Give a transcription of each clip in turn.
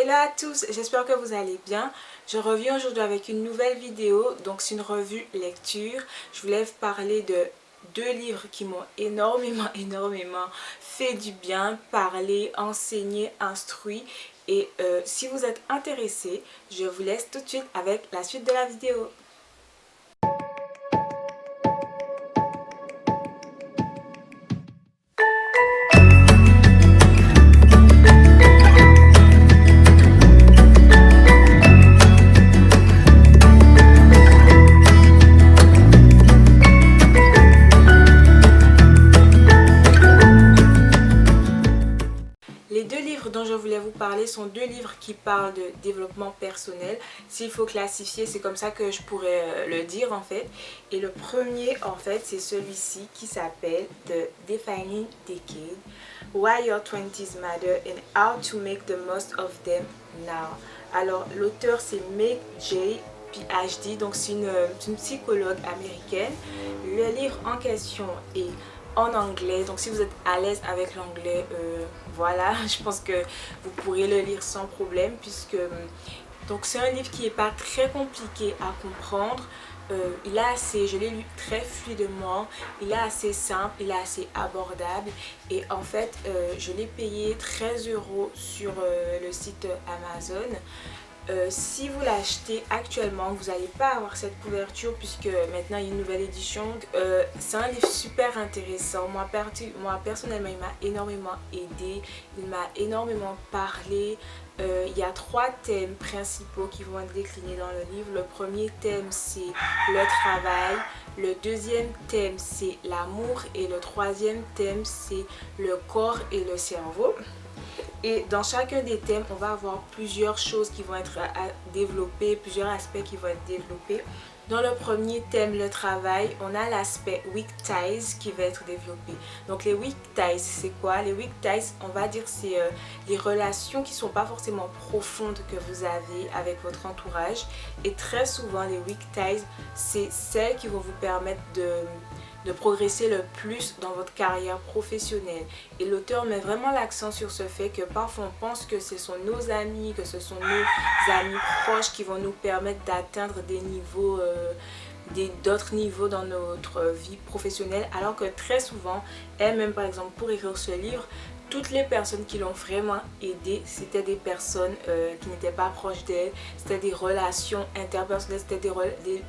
Hello à tous, j'espère que vous allez bien. Je reviens aujourd'hui avec une nouvelle vidéo, donc c'est une revue lecture. Je voulais vous parler de deux livres qui m'ont énormément fait du bien, parlé, enseigné, instruit. Et si vous êtes intéressé, je vous laisse tout de suite avec la suite de la vidéo. Les deux livres dont je voulais vous parler sont deux livres qui parlent de développement personnel. S'il faut classifier, c'est comme ça que je pourrais le dire en fait. Et le premier en fait, c'est celui-ci qui s'appelle The Defining Decade, Why Your 20s Matter and How to Make the Most of Them Now. Alors l'auteur c'est Meg Jay PhD, donc c'est une psychologue américaine. Le livre en question est en anglais, donc si vous êtes à l'aise avec l'anglais, voilà, je pense que vous pourrez le lire sans problème, puisque donc c'est un livre qui n'est pas très compliqué à comprendre. Il est assez, je l'ai lu très fluidement, il est assez simple, il est assez abordable, et en fait je l'ai payé 13 € sur le site Amazon. Si vous l'achetez actuellement, vous n'allez pas avoir cette couverture puisque maintenant il y a une nouvelle édition. C'est un livre super intéressant. Moi personnellement, il m'a énormément aidé, il m'a énormément parlé. Il y a trois thèmes principaux qui vont être déclinés dans le livre. Le premier thème, c'est le travail. Le deuxième thème, c'est l'amour. Et le troisième thème, c'est le corps et le cerveau. Et dans chacun des thèmes, on va avoir plusieurs choses qui vont être développées, plusieurs aspects qui vont être développés. Dans le premier thème, le travail, on a l'aspect weak ties qui va être développé. Donc les weak ties, c'est quoi? Les weak ties, on va dire, c'est les relations qui ne sont pas forcément profondes que vous avez avec votre entourage. Et très souvent, les weak ties, c'est celles qui vont vous permettre de progresser le plus dans votre carrière professionnelle. Et l'auteur met vraiment l'accent sur ce fait que parfois on pense que ce sont nos amis, que ce sont nos amis proches qui vont nous permettre d'atteindre des niveaux, d'autres niveaux dans notre vie professionnelle, alors que très souvent, elle-même par exemple pour écrire ce livre, toutes les personnes qui l'ont vraiment aidée, c'était des personnes qui n'étaient pas proches d'elle, c'était des relations interpersonnelles, c'était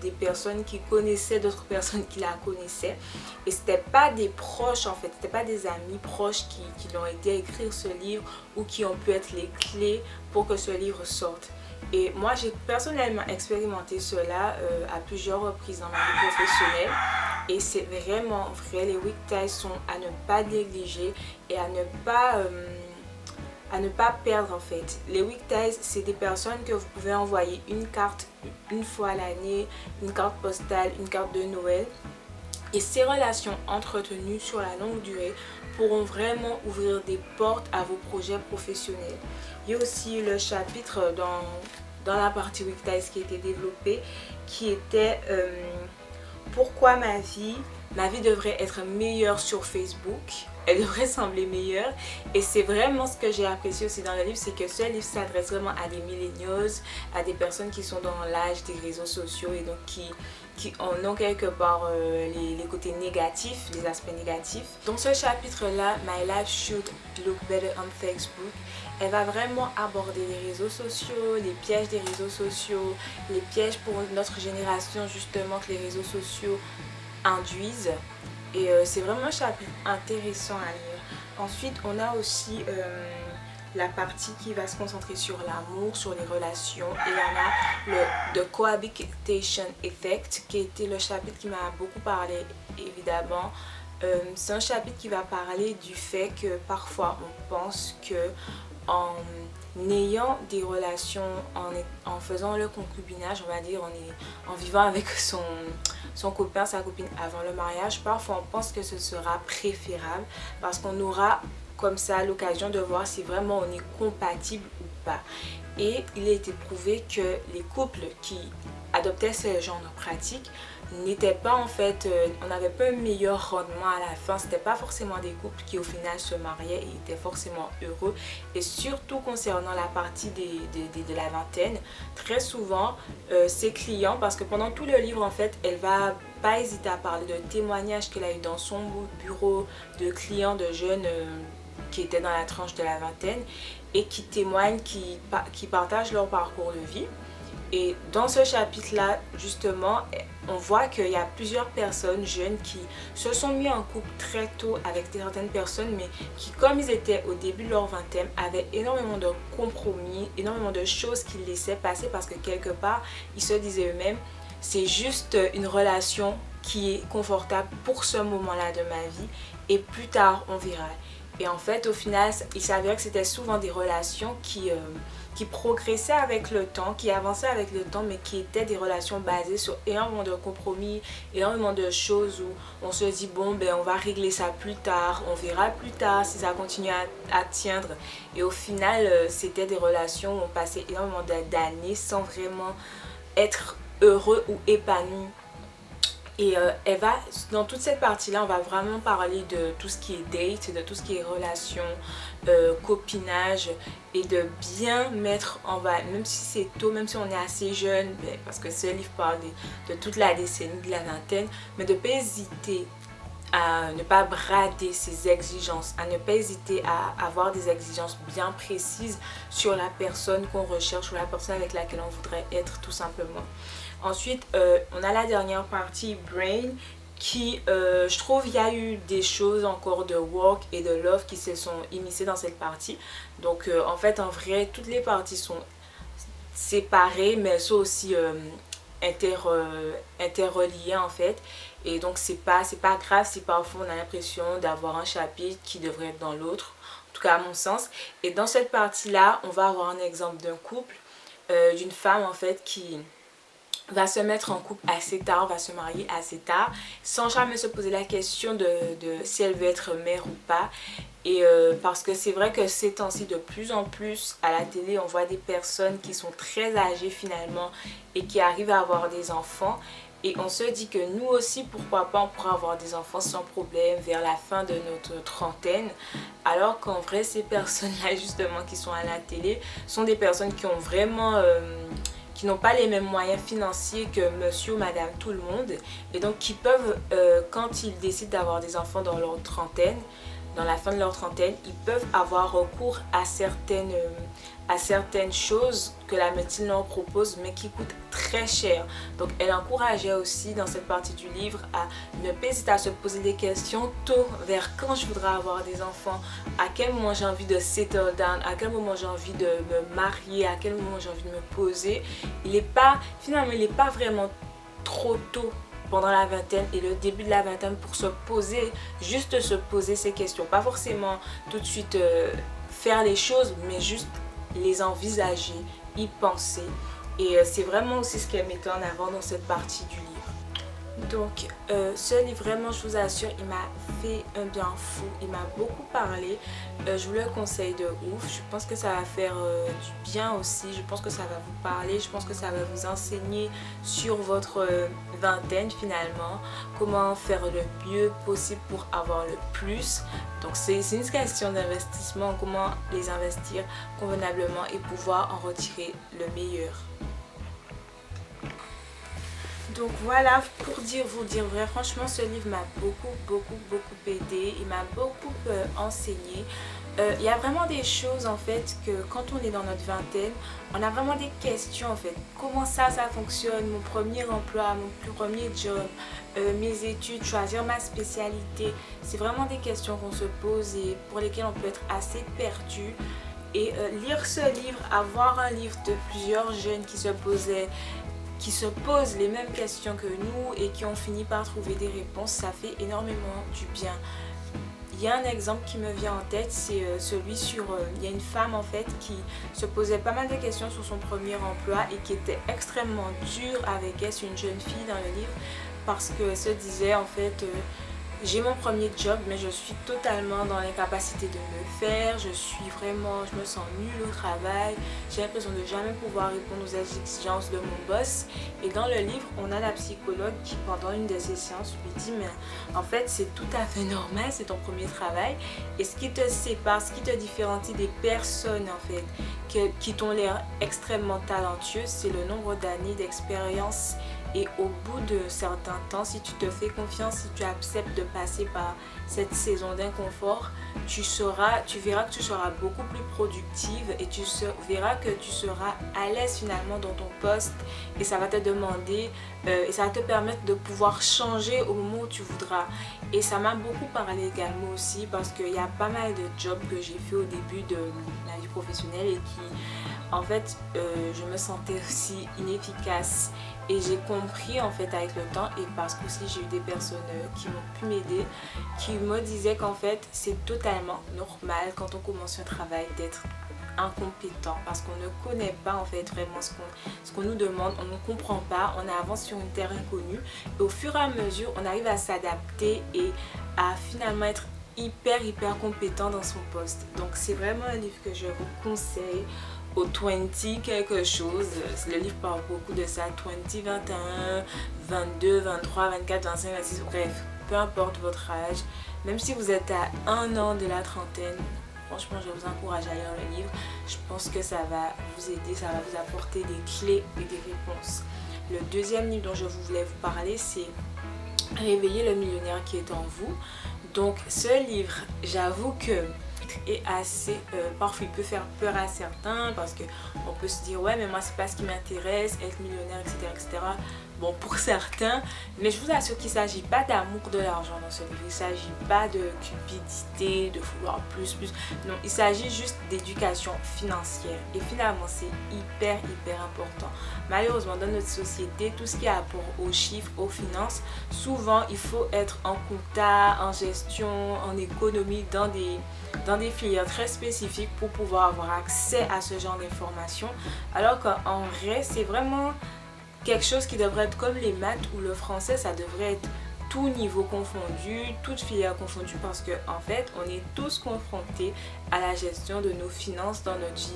des personnes qui connaissaient d'autres personnes qui la connaissaient. Et c'était pas des proches en fait, c'était pas des amis proches qui l'ont aidé à écrire ce livre ou qui ont pu être les clés pour que ce livre sorte. Et moi j'ai personnellement expérimenté cela à plusieurs reprises dans ma vie professionnelle. Et c'est vraiment vrai, les weak ties sont à ne pas négliger et à ne pas perdre en fait. Les weak ties, c'est des personnes que vous pouvez envoyer une carte une fois à l'année, une carte postale, une carte de Noël. Et ces relations entretenues sur la longue durée pourront vraiment ouvrir des portes à vos projets professionnels. Il y a aussi le chapitre dans la partie weak ties qui a été développé qui était pourquoi ma vie devrait être meilleure sur Facebook. Elle devrait sembler meilleure. Et c'est vraiment ce que j'ai apprécié aussi dans le livre, c'est que ce livre s'adresse vraiment à des millennials, à des personnes qui sont dans l'âge des réseaux sociaux et donc qui en ont quelque part les côtés négatifs, les aspects négatifs. Dans ce chapitre-là, My Life Should Look Better on Facebook, elle va vraiment aborder les réseaux sociaux, les pièges des réseaux sociaux, les pièges pour notre génération justement que les réseaux sociaux induisent. Et c'est vraiment un chapitre intéressant à lire. Ensuite, on a aussi la partie qui va se concentrer sur l'amour, sur les relations. Et on a le The Cohabitation Effect qui était le chapitre qui m'a beaucoup parlé évidemment. C'est un chapitre qui va parler du fait que parfois on pense que en ayant des relations, en faisant le concubinage, on va dire, en vivant avec son copain, sa copine avant le mariage, parfois on pense que ce sera préférable parce qu'on aura comme ça l'occasion de voir si vraiment on est compatible ou pas. Et il a été prouvé que les couples qui adoptaient ce genre de pratique n'étaient pas en fait, on n'avait pas un meilleur rendement à la fin. C'était pas forcément des couples qui au final se mariaient et étaient forcément heureux. Et surtout concernant la partie de la vingtaine, très souvent ses clients, parce que pendant tout le livre en fait, elle va pas hésiter à parler de témoignages qu'elle a eu dans son bureau, de clients, de jeunes qui étaient dans la tranche de la vingtaine et qui témoignent, qui partagent leur parcours de vie. Et dans ce chapitre-là, justement, on voit qu'il y a plusieurs personnes jeunes qui se sont mis en couple très tôt avec certaines personnes, mais qui, comme ils étaient au début de leur vingtaine, avaient énormément de compromis, énormément de choses qu'ils laissaient passer parce que quelque part, ils se disaient eux-mêmes, c'est juste une relation qui est confortable pour ce moment-là de ma vie et plus tard, on verra. Et en fait, au final, il s'avérait que c'était souvent des relations qui progressaient avec le temps, qui avançaient avec le temps, mais qui étaient des relations basées sur énormément de compromis, énormément de choses où on se dit, bon, ben on va régler ça plus tard, on verra plus tard si ça continue à tiendre. Et au final, c'était des relations où on passait énormément d'années sans vraiment être heureux ou épanoui. Et dans toute cette partie-là, on va vraiment parler de tout ce qui est date, de tout ce qui est relation, copinage et de bien mettre en valeur, même si c'est tôt, même si on est assez jeune, parce que ce livre parle de toute la décennie de la vingtaine, mais de ne pas hésiter à ne pas brader ses exigences, à ne pas hésiter à avoir des exigences bien précises sur la personne qu'on recherche ou la personne avec laquelle on voudrait être tout simplement. Ensuite, on a la dernière partie, Brain, qui, je trouve, il y a eu des choses encore de work et de love qui se sont immiscées dans cette partie. Donc, en fait, en vrai, toutes les parties sont séparées, mais elles sont aussi interreliées, en fait. Et donc, c'est pas grave si parfois on a l'impression d'avoir un chapitre qui devrait être dans l'autre, en tout cas à mon sens. Et dans cette partie-là, on va avoir un exemple d'un couple, d'une femme, en fait, qui va se mettre en couple assez tard, va se marier assez tard, sans jamais se poser la question de si elle veut être mère ou pas. Et parce que c'est vrai que ces temps-ci, de plus en plus à la télé, on voit des personnes qui sont très âgées finalement et qui arrivent à avoir des enfants. Et on se dit que nous aussi, pourquoi pas, on pourra avoir des enfants sans problème vers la fin de notre trentaine. Alors qu'en vrai, ces personnes-là justement qui sont à la télé sont des personnes qui ont vraiment... qui n'ont pas les mêmes moyens financiers que monsieur ou madame tout le monde et donc qui peuvent, quand ils décident d'avoir des enfants dans leur trentaine, dans la fin de leur trentaine, ils peuvent avoir recours à certaines choses que la médecine leur propose mais qui coûtent très cher. Donc elle encourageait aussi dans cette partie du livre à ne pas hésiter à se poser des questions tôt vers quand je voudrais avoir des enfants, à quel moment j'ai envie de settle down, à quel moment j'ai envie de me marier, à quel moment j'ai envie de me poser. Finalement il n'est pas vraiment trop tôt pendant la vingtaine et le début de la vingtaine pour se poser, juste se poser ces questions. Pas forcément tout de suite faire les choses, mais juste les envisager, y penser. Et c'est vraiment aussi ce qu'elle mettait en avant dans cette partie du livre. Donc ce livre, vraiment je vous assure, il m'a fait un bien fou, il m'a beaucoup parlé, je vous le conseille de ouf. Je pense que ça va faire du bien aussi, je pense que ça va vous parler, je pense que ça va vous enseigner sur votre vingtaine finalement, comment faire le mieux possible pour avoir le plus. Donc c'est une question d'investissement, comment les investir convenablement et pouvoir en retirer le meilleur. Donc voilà, pour vous dire vrai, franchement ce livre m'a beaucoup aidé, il m'a beaucoup enseigné. Il y a vraiment des choses en fait que quand on est dans notre vingtaine, on a vraiment des questions en fait. Comment ça fonctionne, mon premier emploi, mon premier job, mes études, choisir ma spécialité. C'est vraiment des questions qu'on se pose et pour lesquelles on peut être assez perdu. Et lire ce livre, avoir un livre de plusieurs jeunes qui se posent les mêmes questions que nous et qui ont fini par trouver des réponses, ça fait énormément du bien. Il y a un exemple qui me vient en tête, c'est celui sur... il y a une femme en fait qui se posait pas mal de questions sur son premier emploi et qui était extrêmement dure avec elle, c'est une jeune fille dans le livre, parce qu'elle se disait en fait J'ai mon premier job, mais je suis totalement dans l'incapacité de me faire. Je me sens nulle au travail. J'ai l'impression de jamais pouvoir répondre aux exigences de mon boss. Et dans le livre, on a la psychologue qui, pendant une de ses séances, lui dit, mais en fait, c'est tout à fait normal, c'est ton premier travail. Et ce qui te sépare, ce qui te différencie des personnes, en fait, qui t'ont l'air extrêmement talentueuses, c'est le nombre d'années d'expérience. Et au bout de certains temps, si tu te fais confiance, si tu acceptes de passer par cette saison d'inconfort, tu verras que tu seras beaucoup plus productive et verras que tu seras à l'aise finalement dans ton poste et ça va te demander et ça va te permettre de pouvoir changer au moment où tu voudras. Et ça m'a beaucoup parlé également aussi parce qu'il y a pas mal de jobs que j'ai fait au début de ma vie professionnelle et qui en fait je me sentais aussi inefficace. Et j'ai compris en fait avec le temps et parce que aussi j'ai eu des personnes qui m'ont pu m'aider, qui me disaient qu'en fait c'est totalement normal quand on commence un travail d'être incompétent parce qu'on ne connaît pas en fait vraiment ce qu'on nous demande, on ne comprend pas, on avance sur une terre inconnue et au fur et à mesure on arrive à s'adapter et à finalement être hyper compétent dans son poste. Donc c'est vraiment un livre que je vous conseille au 20 quelque chose. Le livre parle beaucoup de ça, 20, 21, 22, 23, 24, 25, 26, bref, peu importe votre âge, même si vous êtes à 1 an de la trentaine, franchement je vous encourage à lire le livre. Je pense que ça va vous aider, ça va vous apporter des clés et des réponses. Le deuxième livre dont je voulais vous parler, c'est Réveiller le millionnaire qui est en vous. Donc ce livre, j'avoue que est assez parfois il peut faire peur à certains parce que on peut se dire ouais mais moi c'est pas ce qui m'intéresse, être millionnaire, etc. Bon, pour certains, mais je vous assure qu'il ne s'agit pas d'amour de l'argent dans ce livre, il ne s'agit pas de cupidité, de vouloir plus, non, il s'agit juste d'éducation financière et finalement c'est hyper important. Malheureusement dans notre société, tout ce qui a rapport aux chiffres, aux finances, souvent il faut être en compta, en gestion, en économie, dans des filières très spécifiques pour pouvoir avoir accès à ce genre d'informations, alors qu'en vrai c'est vraiment quelque chose qui devrait être comme les maths ou le français, ça devrait être tout niveau confondu, toute filière confondue parce que en fait on est tous confrontés à la gestion de nos finances dans notre vie.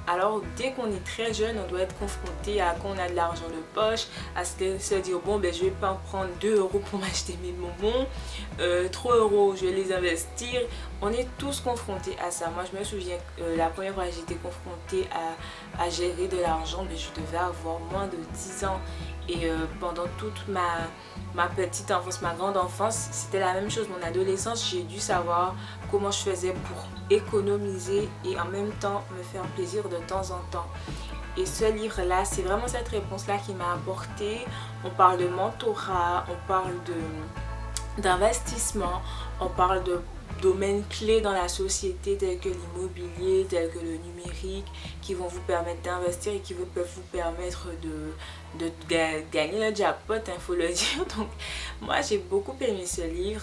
Alors dès qu'on est très jeune, on doit être confronté à quand on a de l'argent de poche, à se dire bon ben je vais pas en prendre 2 € pour m'acheter mes bonbons, 3 € je vais les investir. On est tous confrontés à ça. Moi je me souviens la première fois que j'étais confrontée à gérer de l'argent, ben, je devais avoir moins de 10 ans. Et pendant toute ma petite enfance, ma grande enfance, c'était la même chose. Mon adolescence, j'ai dû savoir comment je faisais pour économiser et en même temps me faire plaisir de temps en temps. Et ce livre-là, c'est vraiment cette réponse-là qui m'a apporté. On parle de mentorat, on parle d'investissement, on parle de domaines clés dans la société tels que l'immobilier, tels que le numérique, qui vont vous permettre d'investir et qui peuvent vous permettre de gagner le jackpot, il faut le dire. Donc moi j'ai beaucoup aimé ce livre.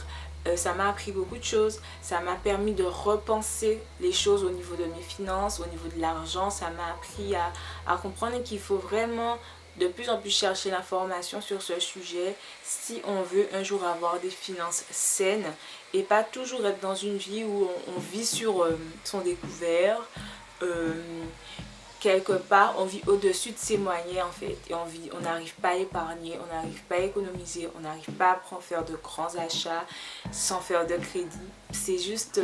Ça m'a appris beaucoup de choses, ça m'a permis de repenser les choses au niveau de mes finances, au niveau de l'argent. Ça m'a appris à comprendre qu'il faut vraiment de plus en plus chercher l'information sur ce sujet si on veut un jour avoir des finances saines et pas toujours être dans une vie où on vit sur son découvert. Quelque part on vit au-dessus de ses moyens en fait et on n'arrive pas à épargner, on n'arrive pas à économiser, on n'arrive pas à faire de grands achats sans faire de crédit. C'est juste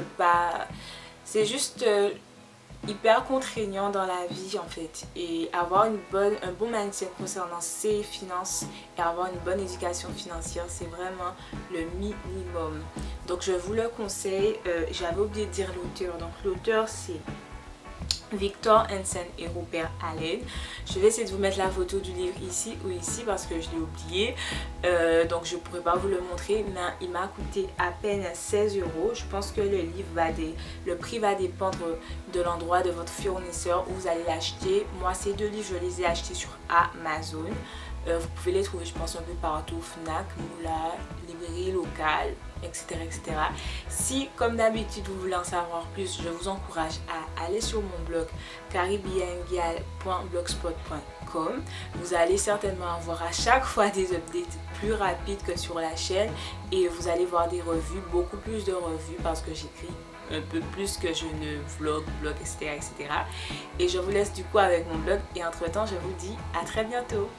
hyper contraignant dans la vie en fait, et avoir un bon mindset concernant ses finances et avoir une bonne éducation financière, c'est vraiment le minimum. Donc je vous le conseille. J'avais oublié de dire l'auteur, donc l'auteur c'est Victor Hansen et Rupert Allen. Je vais essayer de vous mettre la photo du livre ici ou ici parce que je l'ai oublié, donc je ne pourrais pas vous le montrer, mais il m'a coûté à peine 16 €. Je pense que le prix va dépendre de l'endroit de votre fournisseur où vous allez l'acheter. Moi ces deux livres je les ai achetés sur Amazon. Vous pouvez les trouver, je pense, un peu partout, Fnac, Moula, librairie locale, etc., etc. Si, comme d'habitude, vous voulez en savoir plus, je vous encourage à aller sur mon blog caribbeangal.blogspot.com. Vous allez certainement avoir à chaque fois des updates plus rapides que sur la chaîne et vous allez voir des revues, beaucoup plus de revues parce que j'écris un peu plus que je ne blog, etc., etc. Et je vous laisse du coup avec mon blog et entre temps, je vous dis à très bientôt.